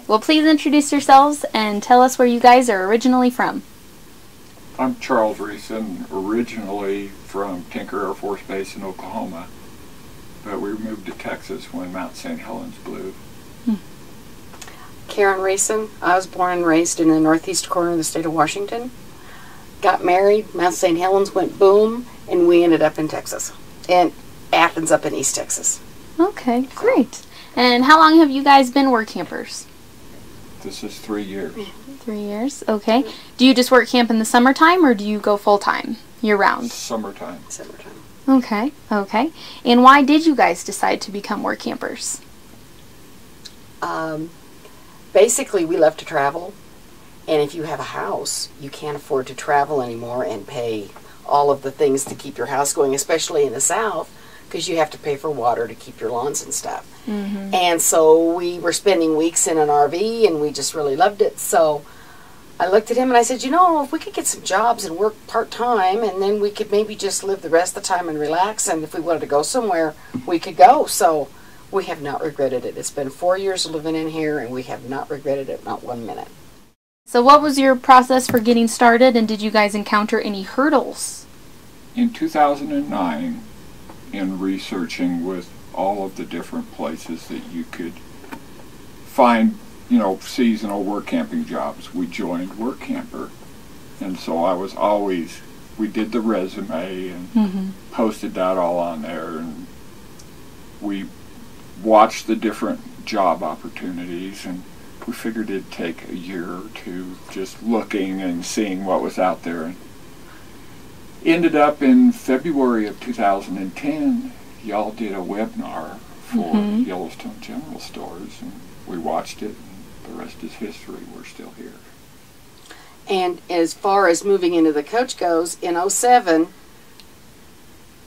Well, please introduce yourselves and tell us where you guys are originally from. I'm Charles Resen, originally from Tinker Air Force Base in Oklahoma, but we moved to Texas when Mount St. Helens blew. Karen Resen. I was born and raised in the northeast corner of the state of Washington. Got married, Mount St. Helens went boom, and we ended up in Texas. And Athens up in East Texas. Okay, great. And how long have you guys been work campers? This is 3 years. 3 years, okay. Do you just work camp in the summertime, or do you go full-time, year-round? Summertime. Summertime. Okay, okay. And why did you guys decide to become work campers? Basically, we love to travel, and if you have a house, you can't afford to travel anymore and pay all of the things to keep your house going, especially in the South, because you have to pay for water to keep your lawns and stuff. And so we were spending weeks in an RV, and we just really loved it. So I looked at him and I said, you know, if we could get some jobs and work part-time, and then we could maybe just live the rest of the time and relax, and if we wanted to go somewhere, we could go. So we have not regretted it. It's been 4 years living in here, and we have not regretted it, not 1 minute. So what was your process for getting started, and did you guys encounter any hurdles? In 2009, in researching with all of the different places that you could find, you know, seasonal work camping jobs, we joined Workamper. And so I was always, we did the resume and posted that all on there, and we watched the different job opportunities, and we figured it'd take a year or two just looking and seeing what was out there. And ended up in February of 2010, y'all did a webinar for Yellowstone General Stores, and we watched it, and the rest is history. We're still here. And as far as moving into the coach goes, in '07,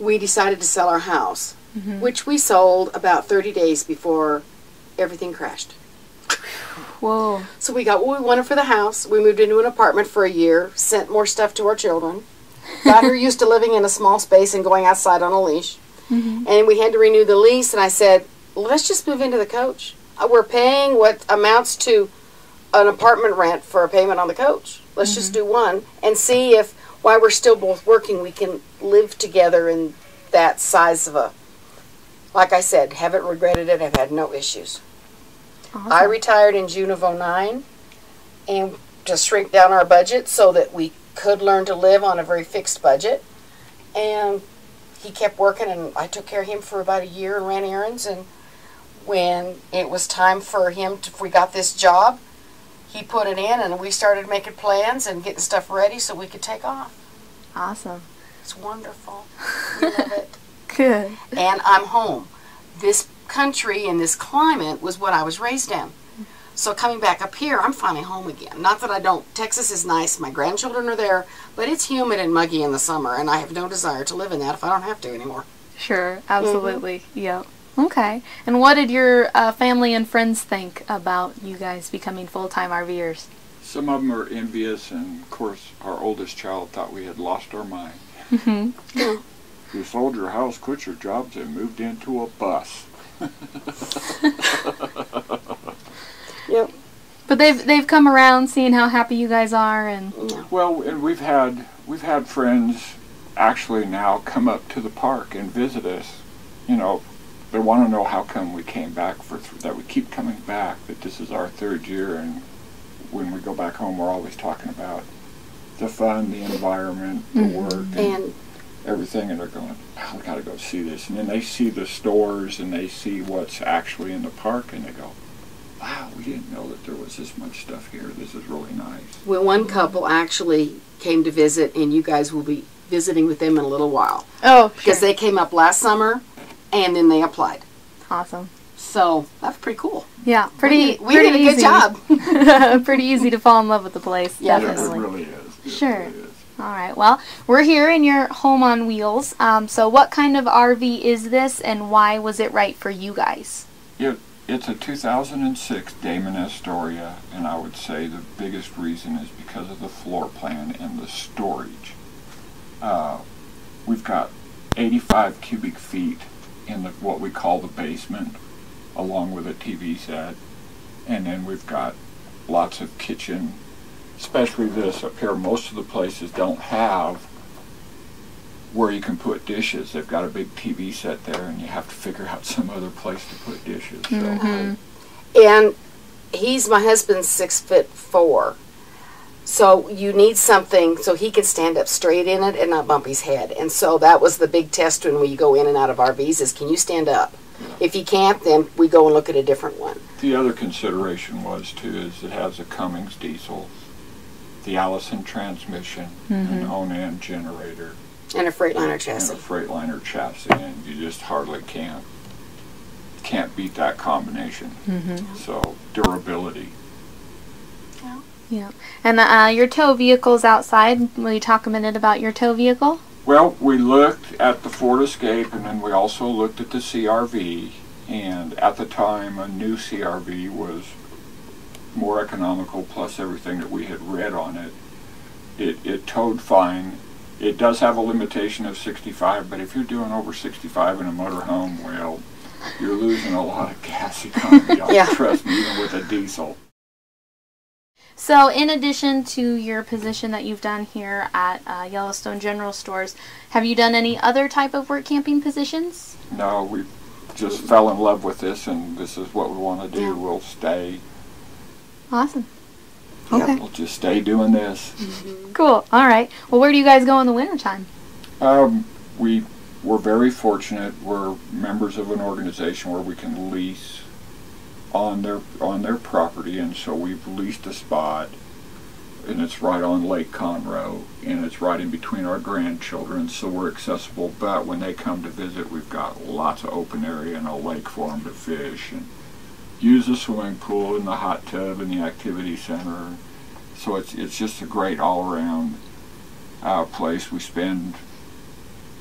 we decided to sell our house, which we sold about 30 days before everything crashed. Whoa. So we got what we wanted for the house. We moved into an apartment for a year, sent more stuff to our children, got her used to living in a small space and going outside on a leash. And we had to renew the lease, and I said, let's just move into the coach. We're paying what amounts to an apartment rent for a payment on the coach. Let's just do one and see if, while we're still both working, we can live together in that size of a, like I said, haven't regretted it. I've had no issues. Awesome. I retired in June of '09 and just shrink down our budget so that we could learn to live on a very fixed budget. And he kept working, and I took care of him for about a year and ran errands. And when it was time for him to, if we got this job, he put it in, and we started making plans and getting stuff ready so we could take off. Awesome. It's wonderful. We love it. Good. And I'm home. This country and this climate was what I was raised in. So coming back up here, I'm finally home again. Not that I don't, Texas is nice, my grandchildren are there, but it's humid and muggy in the summer, and I have no desire to live in that if I don't have to anymore. Sure, absolutely. Yeah. Okay. And what did your family and friends think about you guys becoming full-time RVers? Some of them are envious, and of course our oldest child thought we had lost our mind. You sold your house, quit your jobs, and moved into a bus. Yep. But they've come around, seeing how happy you guys are, and Well, and we've had friends actually now come up to the park and visit us. You know, they want to know how come we came back that we keep coming back, that this is our 3rd year, and when we go back home, we're always talking about the fun, the environment, the work, and everything, and they're going, oh, we got to go see this. And then they see the stores, and they see what's actually in the park, and they go, wow, we didn't know that there was this much stuff here. This is really nice. Well, one couple actually came to visit, and you guys will be visiting with them in a little while. oh, Because they came up last summer, and then they applied. awesome. So that's pretty cool. Yeah, pretty. We did a good job. Pretty easy to fall in love with the place. Yeah, Definitely. It really is. It Sure. really is. All right. Well, we're here in your home on wheels. So, what kind of RV is this, and why was it right for you guys? It's a 2006 Damon Astoria, and I would say the biggest reason is because of the floor plan and the storage. We've got 85 cubic feet in what we call the basement, along with a TV set, And then we've got lots of kitchen, especially this up here. Most of the places don't have where you can put dishes. They've got a big TV set there, and you have to figure out some other place to put dishes. So. And my husband's 6'4", so you need something so he can stand up straight in it and not bump his head. And so that was the big test when we go in and out of RVs is, can you stand up? Yeah. If you can't, then we go and look at a different one. The other consideration was, too, is it has a Cummins diesel, the Allison transmission, an Onan generator. And a Freightliner chassis. And a Freightliner chassis, and you just hardly can't beat that combination. So, durability. Yeah. And your tow vehicle's outside. Will you talk a minute about your tow vehicle? Well, we looked at the Ford Escape, and then we also looked at the CRV. And at the time, a new CRV was more economical, plus everything that we had read on it. It towed fine. It does have a limitation of 65, but if you're doing over 65 in a motorhome, well, you're losing a lot of gas economy. Trust me, even with a diesel. So in addition to your position that you've done here at Yellowstone General Stores, have you done any other type of work camping positions? No, we just fell in love with this, and this is what we want to do. Yeah. We'll stay. Awesome. Okay. We'll just stay doing this. Cool. All right. Well, where do you guys go in the wintertime? We're very fortunate. We're members of an organization where we can lease on their property, and so we've leased a spot, and it's right on Lake Conroe, and it's right in between our grandchildren, so we're accessible. But when they come to visit, we've got lots of open area and a lake for them to fish and use the swimming pool and the hot tub and the activity center. So it's just a great all-around place. We spend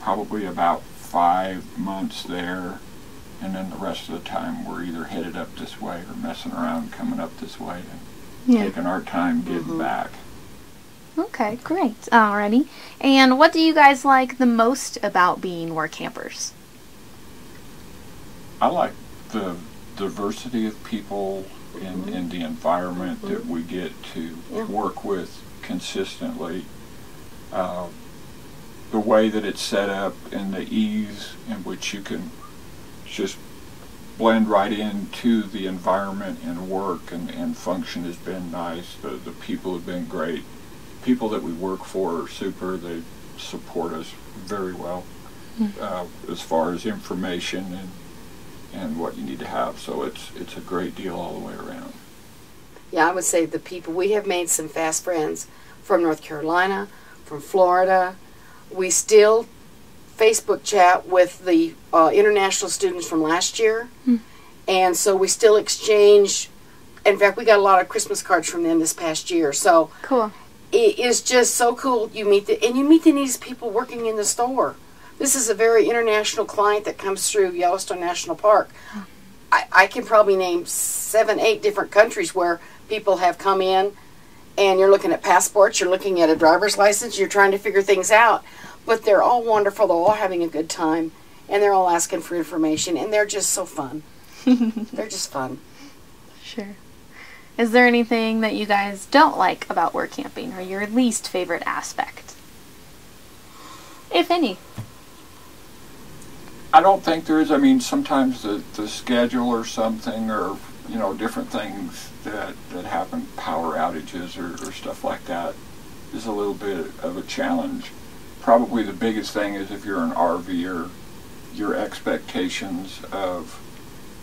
probably about 5 months there, and then the rest of the time we're either headed up this way or messing around coming up this way and taking our time getting back. Okay, great. Alrighty. And what do you guys like the most about being work campers? I like the diversity of people in the environment that we get to work with consistently. The way that it's set up and the ease in which you can just blend right into the environment and work and function has been nice. The people have been great. People that we work for are super. They support us very well as far as information and what you need to have. So it's a great deal all the way around. Yeah, I would say the people, we have made some fast friends from North Carolina, from Florida. We still Facebook chat with the international students from last year. And so we still exchange. In fact, we got a lot of Christmas cards from them this past year. So cool. It is just so cool. You meet the neatest people working in the store. This is a very international client that comes through Yellowstone National Park. I can probably name 7, 8 different countries where people have come in, and you're looking at passports, you're looking at a driver's license, you're trying to figure things out. But they're all wonderful, they're all having a good time, and they're all asking for information, and they're just so fun. They're just fun. Sure. Is there anything that you guys don't like about work camping, or your least favorite aspect? If any. I don't think there is. I mean, sometimes the schedule or something, or different things that happen, power outages or stuff like that, is a little bit of a challenge. Probably the biggest thing is if you're an RVer, your expectations of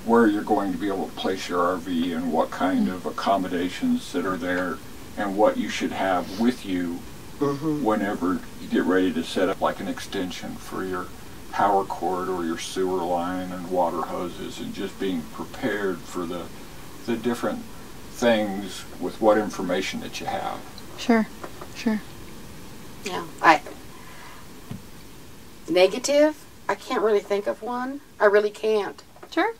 where you're going to be able to place your RV and what kind of accommodations that are there and what you should have with you whenever you get ready to set up like an extension for your power cord or your sewer line and water hoses, and just being prepared for the different things with what information that you have. Sure. Yeah. Negative? I can't really think of one. I really can't. Sure.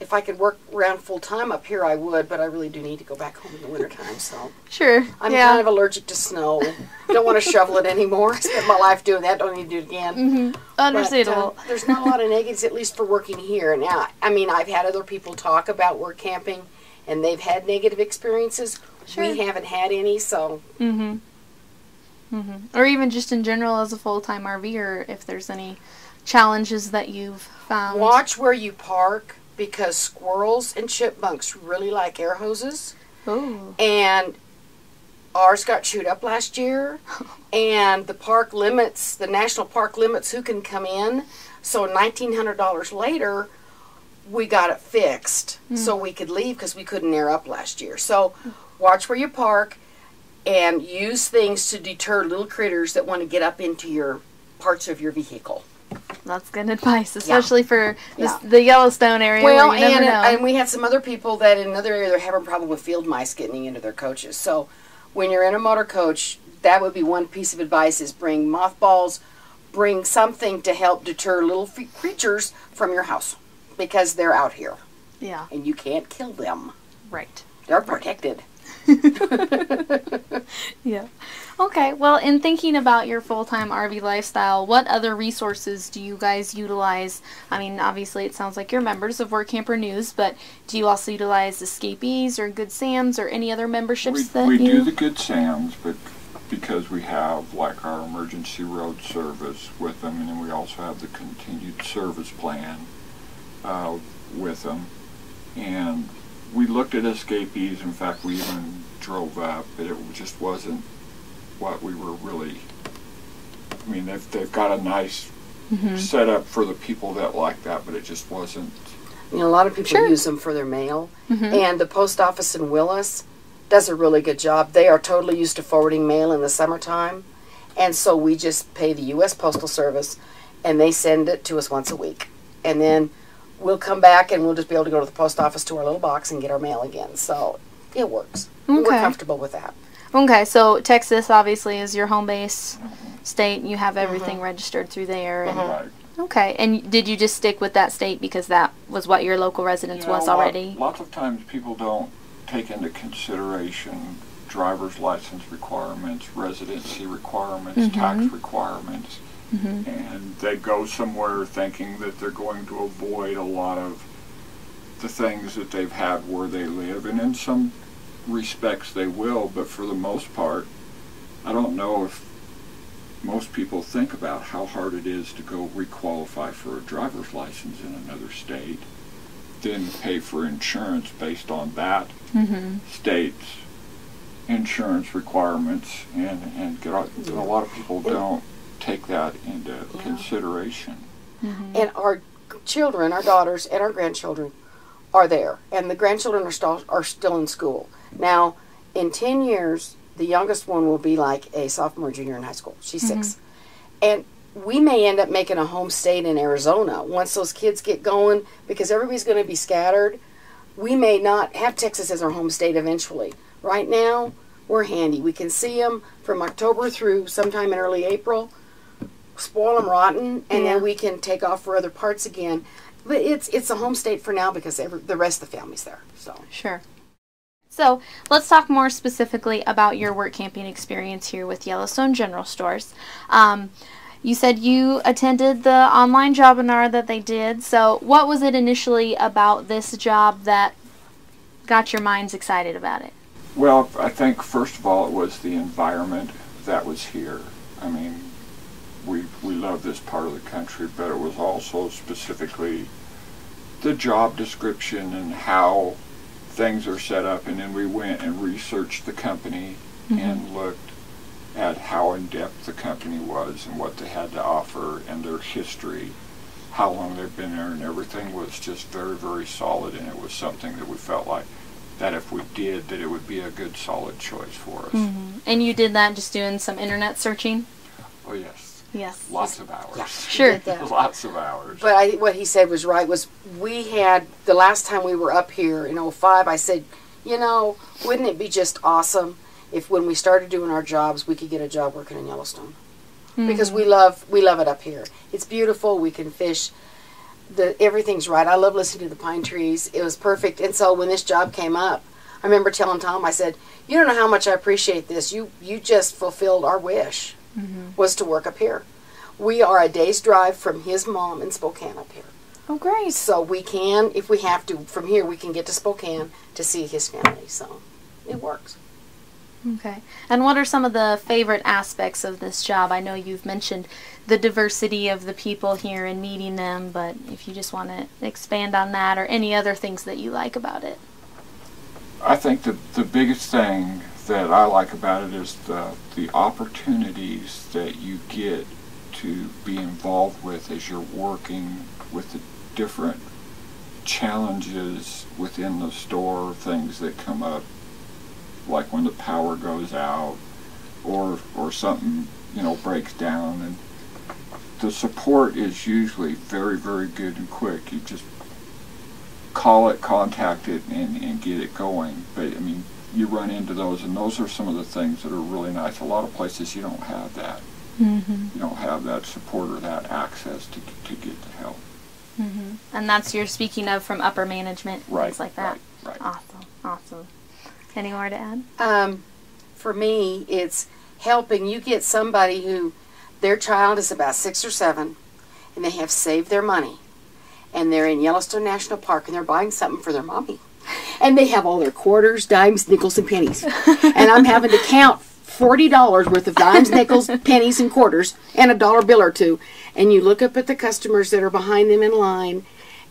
if I could work around full time up here, I would, but I really do need to go back home in the wintertime, so. Sure. I'm kind of allergic to snow. Don't want to shovel it anymore. I spent my life doing that. Don't need to do it again. Mm-hmm. Understandable. But, there's not a lot of negatives, at least for working here. Now, I mean, I've had other people talk about work camping, and they've had negative experiences. Sure. We haven't had any, so. Mm-hmm. Mm-hmm. Or even just in general as a full-time RVer, if there's any challenges that you've found. Watch where you park, because squirrels and chipmunks really like air hoses. Oh. And ours got chewed up last year, and the park limits, the national park limits who can come in. So $1,900 later, we got it fixed so we could leave because we couldn't air up last year. So watch where you park and use things to deter little critters that want to get up into your parts of your vehicle. That's good advice, especially for the Yellowstone area. Well, where you never know. And we had some other people that in another area they're having a problem with field mice getting into their coaches. So when you're in a motor coach, that would be one piece of advice: is bring mothballs, bring something to help deter little creatures from your house, because they're out here. Yeah. And you can't kill them. Right. They're protected. Yeah. Okay, well, in thinking about your full-time RV lifestyle, what other resources do you guys utilize? I mean, obviously it sounds like you're members of Work Camper News, but do you also utilize Escapees or Good Sam's or any other memberships we do the Good Sam's, but because we have like our emergency road service with them, and then we also have the continued service plan with them. And we looked at Escapees. In fact, we even drove up, but it just wasn't what we were really. I mean, they've got a nice setup for the people that like that, but it just wasn't. You know, a lot of people use them for their mail, and the post office in Willis does a really good job. They are totally used to forwarding mail in the summertime, and so we just pay the U.S. Postal Service, and they send it to us once a week, and then we'll come back and we'll just be able to go to the post office to our little box and get our mail again. So it works. Okay. We're comfortable with that. Okay, so Texas obviously is your home base state, and you have everything registered through there. And, Right. Okay, and did you just stick with that state because that was what your local residence was already? Lots of times people don't take into consideration driver's license requirements, residency requirements, tax requirements. And they go somewhere thinking that they're going to avoid a lot of the things that they've had where they live, and in some respects they will, but for the most part, I don't know if most people think about how hard it is to go requalify for a driver's license in another state, then pay for insurance based on that state's insurance requirements, and get a lot of people don't take that into consideration. And our children, our daughters, and our grandchildren are there. And the grandchildren are still in school. Now, in 10 years, the youngest one will be like a sophomore, junior in high school. She's 6. And we may end up making a home state in Arizona once those kids get going, because everybody's going to be scattered. We may not have Texas as our home state eventually. Right now, we're handy. We can see them from October through sometime in early April. Spoil them rotten, and then we can take off for other parts again. But it's a home state for now because the rest of the family's there. So Sure. So let's talk more specifically about your work camping experience here with Yellowstone General Stores. You said you attended the online jobinar that they did. So what was it initially about this job that got your minds excited about it? Well, I think first of all it was the environment that was here. I mean, we love this part of the country, but it was also specifically the job description and how things are set up. And then we went and researched the company and looked at how in-depth the company was and what they had to offer and their history, how long they've been there, and everything was just very, very solid. And it was something that we felt like that if we did, that it would be a good, solid choice for us. And you did that just doing some internet searching? Oh, yes. Yes. Lots of hours. yeah, Sure. we did that. Lots of hours. But what he said was right. Was we had the last time we were up here in 2005, I said, you know, wouldn't it be just awesome if when we started doing our jobs, we could get a job working in Yellowstone? Because we love it up here. It's beautiful. We can fish. everything's right. I love listening to the pine trees. It was perfect. And so when this job came up, I remember telling Tom, I said, you don't know how much I appreciate this. You just fulfilled our wish, was to work up here. We are a day's drive from his mom in Spokane up here. Oh, great. So we can, if we have to, from here we can get to Spokane to see his family. So it works. Okay. And what are some of the favorite aspects of this job? I know you've mentioned the diversity of the people here and meeting them, but if you just want to expand on that or any other things that you like about it. I think the biggest thing that I like about it is the opportunities that you get to be involved with as you're working with the different challenges within the store, things that come up, like when the power goes out or something, breaks down. And the support is usually very, very good and quick. You just call it, contact it, and get it going. But, I mean, you run into those, and those are some of the things that are really nice. A lot of places you don't have that. Mm-hmm. You don't have that support or that access to get the help. Mm-hmm. And that's you're speaking of from upper management, right, things like that. Right. Awesome. Any more to add? For me, it's helping. You get somebody who their child is about 6 or 7, and they have saved their money, and they're in Yellowstone National Park, and they're buying something for their mommy. And they have all their quarters, dimes, nickels, and pennies. And I'm having to count $40 worth of dimes, nickels, pennies, and quarters, and a dollar bill or two. And you look up at the customers that are behind them in line,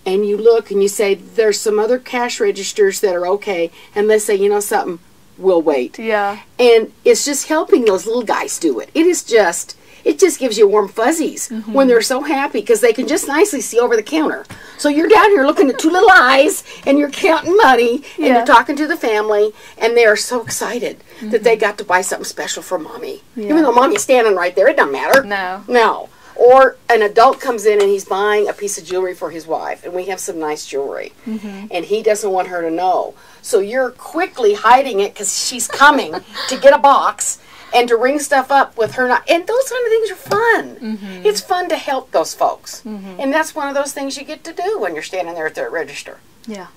and you look and you say, there's some other cash registers that are okay, and they say, something, we'll wait. Yeah. And it's just helping those little guys do it. It just gives you warm fuzzies when they're so happy because they can just nicely see over the counter. So you're down here looking at 2 little eyes, and you're counting money, and you're talking to the family, and they are so excited that they got to buy something special for Mommy. Yeah. Even though Mommy's standing right there, it doesn't matter. No. Or an adult comes in and he's buying a piece of jewelry for his wife, and we have some nice jewelry, and he doesn't want her to know. So you're quickly hiding it because she's coming to get a box and to ring stuff up with her. And those kind of things are fun. It's fun to help those folks. And that's one of those things you get to do when you're standing there at the register. Yeah.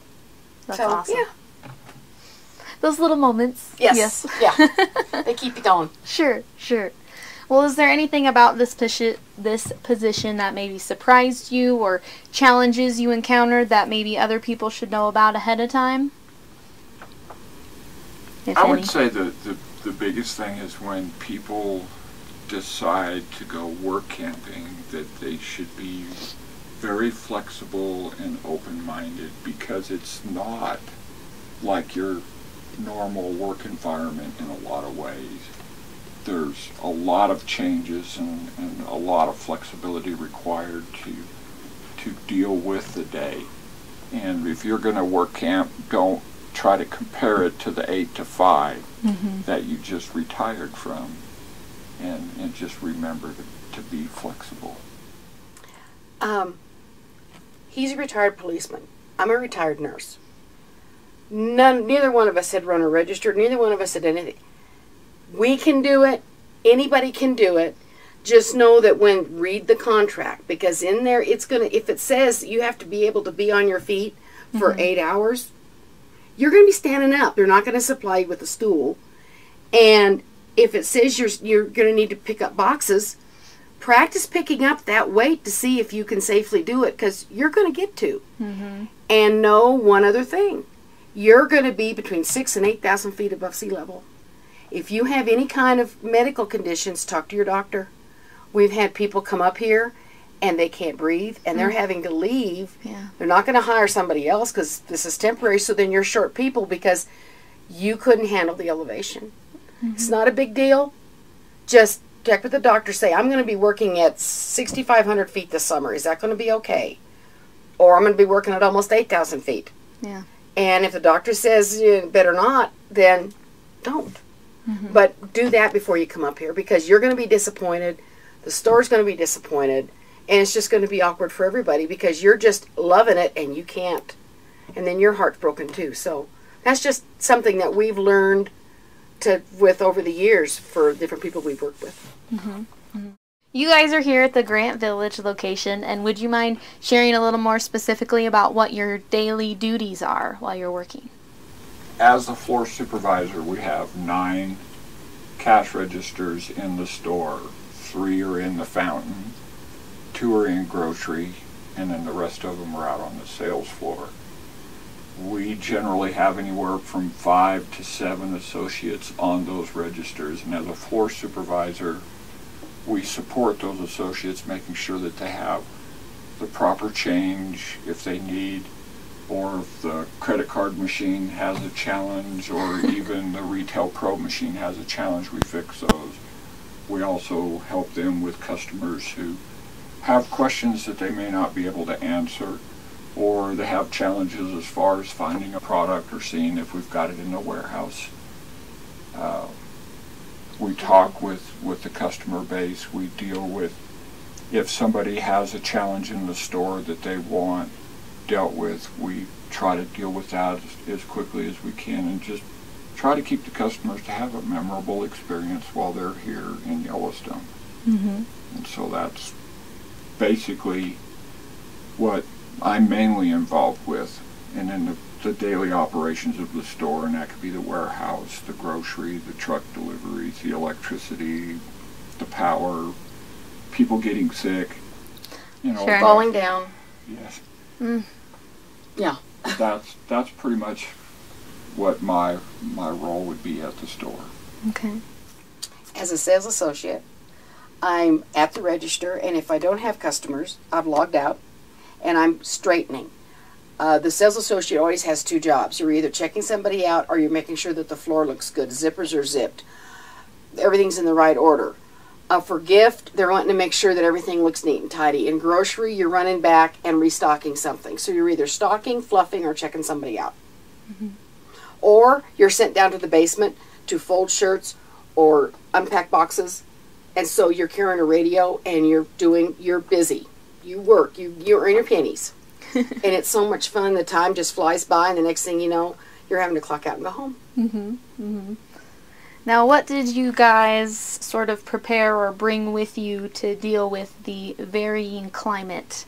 That's awesome. Yeah. Those little moments. Yes. Yeah. They keep you going. Sure. Well, is there anything about this position that maybe surprised you or challenges you encountered that maybe other people should know about ahead of time? I would say the biggest thing is when people decide to go work camping, that they should be very flexible and open-minded, because it's not like your normal work environment in a lot of ways. There's a lot of changes and a lot of flexibility required to deal with the day. And if you're going to work camp, don't try to compare it to the 8 to 5 that you just retired from, and just remember to be flexible. He's a retired policeman. I'm a retired nurse. Neither one of us had run a register. Neither one of us had anything. We can do it. Anybody can do it. Just know that read the contract, because in there it's going to, if it says you have to be able to be on your feet for 8 hours, you're going to be standing up. They're not going to supply you with a stool. And if it says you're going to need to pick up boxes, practice picking up that weight to see if you can safely do it, because you're going to get to. And know one other thing. You're going to be between 6,000 and 8,000 feet above sea level. If you have any kind of medical conditions, talk to your doctor. We've had people come up here and they can't breathe, and they're having to leave. Yeah. They're not going to hire somebody else because this is temporary, so then you're short people because you couldn't handle the elevation. It's not a big deal. Just check with the doctor. Say, I'm going to be working at 6,500 feet this summer. Is that going to be okay? Or I'm going to be working at almost 8,000 feet. Yeah. And if the doctor says you better not, then don't. But do that before you come up here, because you're going to be disappointed. The store's going to be disappointed. And it's just going to be awkward for everybody because you're just loving it and you can't. And then your heart's broken too. So that's just something that we've learned with over the years for different people we've worked with. You guys are here at the Grant Village location, and would you mind sharing a little more specifically about what your daily duties are while you're working? As the floor supervisor, we have 9 cash registers in the store. 3 are in the fountain, 2 are in grocery, and then the rest of them are out on the sales floor. We generally have anywhere from 5 to 7 associates on those registers, and as a floor supervisor, we support those associates, making sure that they have the proper change if they need, or if the credit card machine has a challenge, or even the Retail Pro machine has a challenge, we fix those. We also help them with customers who have questions that they may not be able to answer, or they have challenges as far as finding a product or seeing if we've got it in the warehouse. We talk with the customer base. We deal with if somebody has a challenge in the store that they want dealt with. We try to deal with that as quickly as we can and just try to keep the customers to have a memorable experience while they're here in Yellowstone. Mm-hmm. And so that's basically what I'm mainly involved with. And then the daily operations of the store, and that could be the warehouse, the grocery, the truck deliveries, the electricity, the power, people getting sick, Sure. Falling down. Yes. Mm. Yeah. That's pretty much what my role would be at the store. Okay. As a sales associate, I'm at the register, and if I don't have customers, I've logged out, and I'm straightening. The sales associate always has 2 jobs. You're either checking somebody out or you're making sure that the floor looks good. Zippers are zipped. Everything's in the right order. For gift, they're wanting to make sure that everything looks neat and tidy. In grocery, you're running back and restocking something. So you're either stocking, fluffing, or checking somebody out. Mm-hmm. Or you're sent down to the basement to fold shirts or unpack boxes. And so you're carrying a radio and you're busy. You work, you earn your pennies. And it's so much fun. The time just flies by, and the next thing you know, you're having to clock out and go home. Mm-hmm. Mm-hmm. Now, what did you guys sort of prepare or bring with you to deal with the varying climate?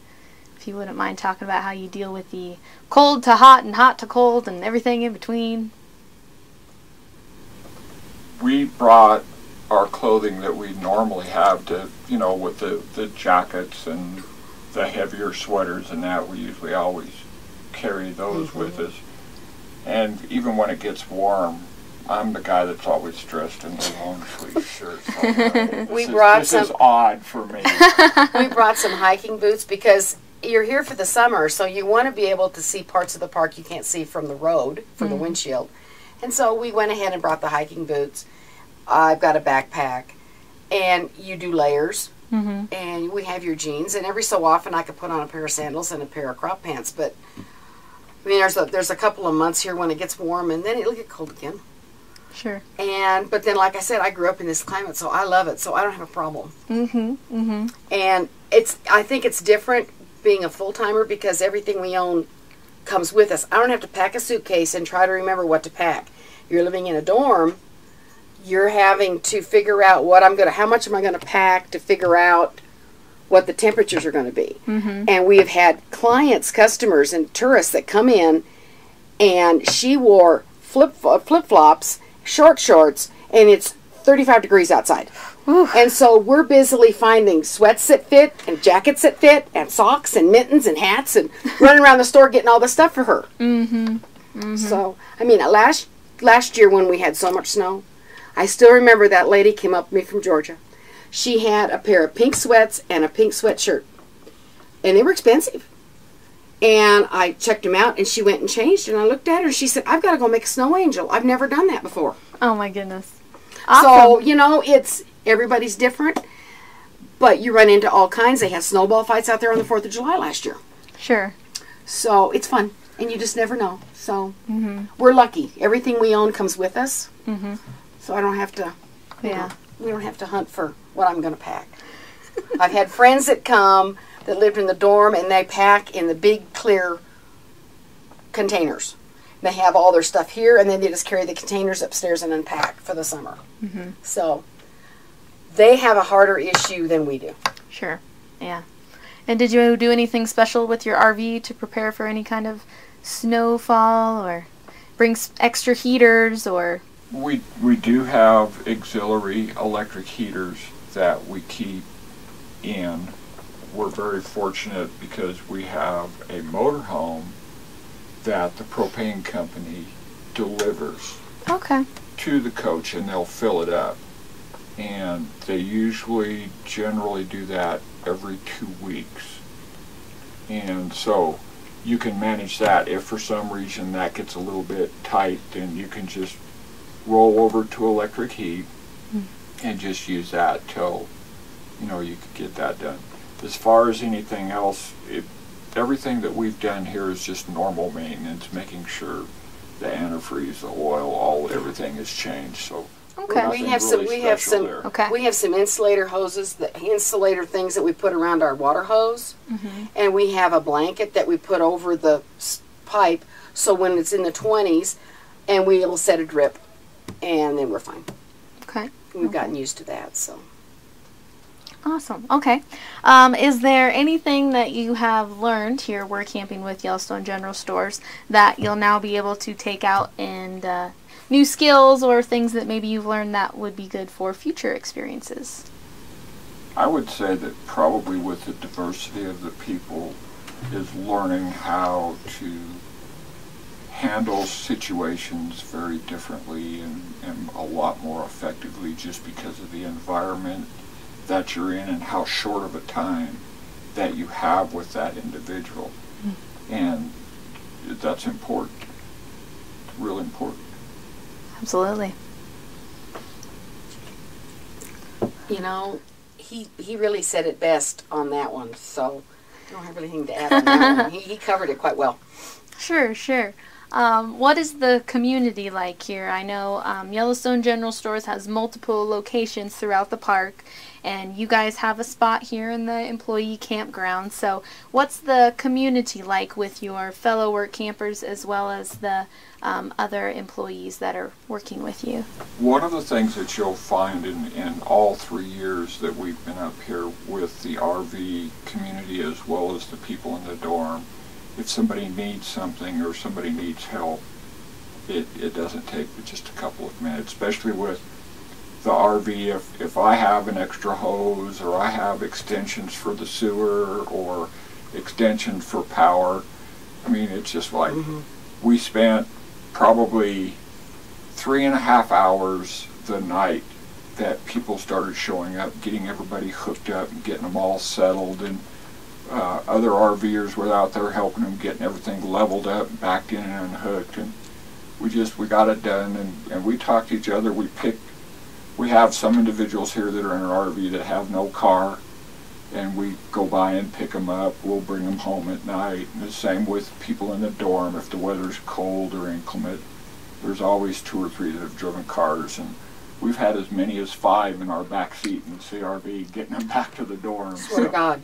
If you wouldn't mind talking about how you deal with the cold to hot and hot to cold and everything in between. We brought our clothing that we normally have to, with the jackets and the heavier sweaters and that, we usually always carry those with us. And even when it gets warm, I'm the guy that's always dressed in the long sleeve shirts. This is odd for me. We brought some hiking boots because you're here for the summer, so you want to be able to see parts of the park you can't see from the road, from the windshield. And so we went ahead and brought the hiking boots. I've got a backpack, and you do layers. Mm-hmm. And we have your jeans, and every so often I could put on a pair of sandals and a pair of crop pants. But I mean, there's a couple of months here when it gets warm, and then it'll get cold again. Sure. But then, like I said, I grew up in this climate, so I love it. So I don't have a problem. Mm-hmm. Mm-hmm. And I think it's different being a full timer because everything we own comes with us. I don't have to pack a suitcase and try to remember what to pack. You're living in a dorm. You're having to figure out how much am I going to pack to figure out what the temperatures are going to be. Mm-hmm. And we have had clients, customers, and tourists that come in, and she wore flip-flops, short shorts, and it's 35 degrees outside. Ooh. And so we're busily finding sweats that fit, and jackets that fit, and socks, and mittens, and hats, and running around the store getting all this stuff for her. Mm-hmm. Mm-hmm. So, I mean, last year when we had so much snow, I still remember that lady came up to me from Georgia. She had a pair of pink sweats and a pink sweatshirt. And they were expensive. And I checked them out, and she went and changed, and I looked at her, and she said, I've got to go make a snow angel. I've never done that before. Oh, my goodness. Awesome. So, everybody's different, but you run into all kinds. They had snowball fights out there on the 4th of July last year. Sure. So, it's fun, and you just never know. So, we're lucky. Everything we own comes with us. Mm-hmm. So I don't have to, Yeah. we don't have to hunt for what I'm going to pack. I've had friends that come that lived in the dorm, and they pack in the big clear containers. They have all their stuff here, and then they just carry the containers upstairs and unpack for the summer. Mm-hmm. So they have a harder issue than we do. Sure. Yeah. And did you do anything special with your RV to prepare for any kind of snowfall, or bring extra heaters, or? We do have auxiliary electric heaters that we keep in. We're very fortunate because we have a motorhome that the propane company delivers Okay. to the coach, and they'll fill it up. And they generally do that every 2 weeks. And so you can manage that. If for some reason that gets a little bit tight, then you can just roll over to electric heat and just use that till, you know, you could get that done. As far as anything else, everything that we've done here is just normal maintenance, making sure the antifreeze, the oil, everything is changed. So okay, we have some insulator hoses, the insulator things that we put around our water hose, and we have a blanket that we put over the pipe, so when it's in the 20s, and we'll set a drip, and then we're fine. Okay. We've gotten used to that, so. Awesome. Okay. Is there anything that you have learned here work camping with Yellowstone General Stores that you'll now be able to take out and new skills or things that maybe you've learned that would be good for future experiences? I would say that probably with the diversity of the people is learning how to handle situations very differently and a lot more effectively, just because of the environment that you're in and how short of a time that you have with that individual. And that's important. It's really important. Absolutely. You know, he really said it best on that one, so I don't have anything to add on that one. He covered it quite well. Sure, sure. What is the community like here? I know Yellowstone General Stores has multiple locations throughout the park, and you guys have a spot here in the employee campground. So what's the community like with your fellow work campers as well as the other employees that are working with you? One of the things that you'll find in all 3 years that we've been up here with the RV community as well as the people in the dorm, if somebody needs something or somebody needs help, it doesn't take but just a couple of minutes, especially with the RV. If I have an extra hose or I have extensions for the sewer or extensions for power, I mean, it's just like we spent probably 3.5 hours the night that people started showing up, getting everybody hooked up and getting them all settled, and other RVers were out there helping them, getting everything leveled up, backed in and unhooked, and we got it done, and we talked to each other. We have some individuals here that are in an RV that have no car, and we go by and pick them up. We'll bring them home at night. And the same with people in the dorm. If the weather's cold or inclement, there's always 2 or 3 that have driven cars, and we've had as many as 5 in our back seat in the CRV getting them back to the dorm. Swear to God.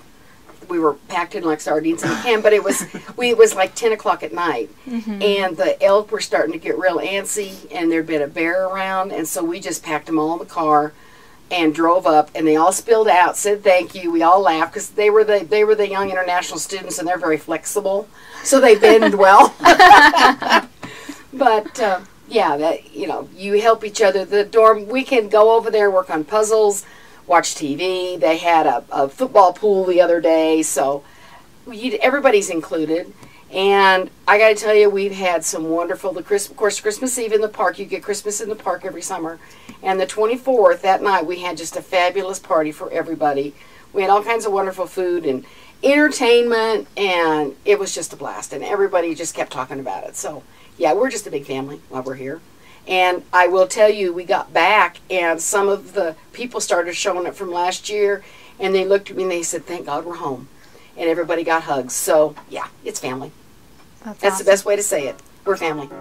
We were packed in like sardines in a can, but it was like 10 o'clock at night, and the elk were starting to get real antsy, and there'd been a bear around, and so we just packed them all in the car and drove up, and they all spilled out, said thank you. We all laughed because they were the young international students, and they're very flexible, so they bend well. But yeah, that, you know, you help each other. The dorm, we can go over there, work on puzzles, watch TV. They had a football pool the other day, so everybody's included. And I got to tell you, we've had some wonderful, of course, Christmas Eve in the park. You get Christmas in the park every summer. And the 24th, that night, we had just a fabulous party for everybody. We had all kinds of wonderful food and entertainment, and it was just a blast. And everybody just kept talking about it. So, yeah, we're just a big family while we're here. And I will tell you, we got back, and some of the people started showing up from last year, and they looked at me and they said, thank God we're home. And everybody got hugs. So, yeah, it's family. That's awesome. The best way to say it. We're family.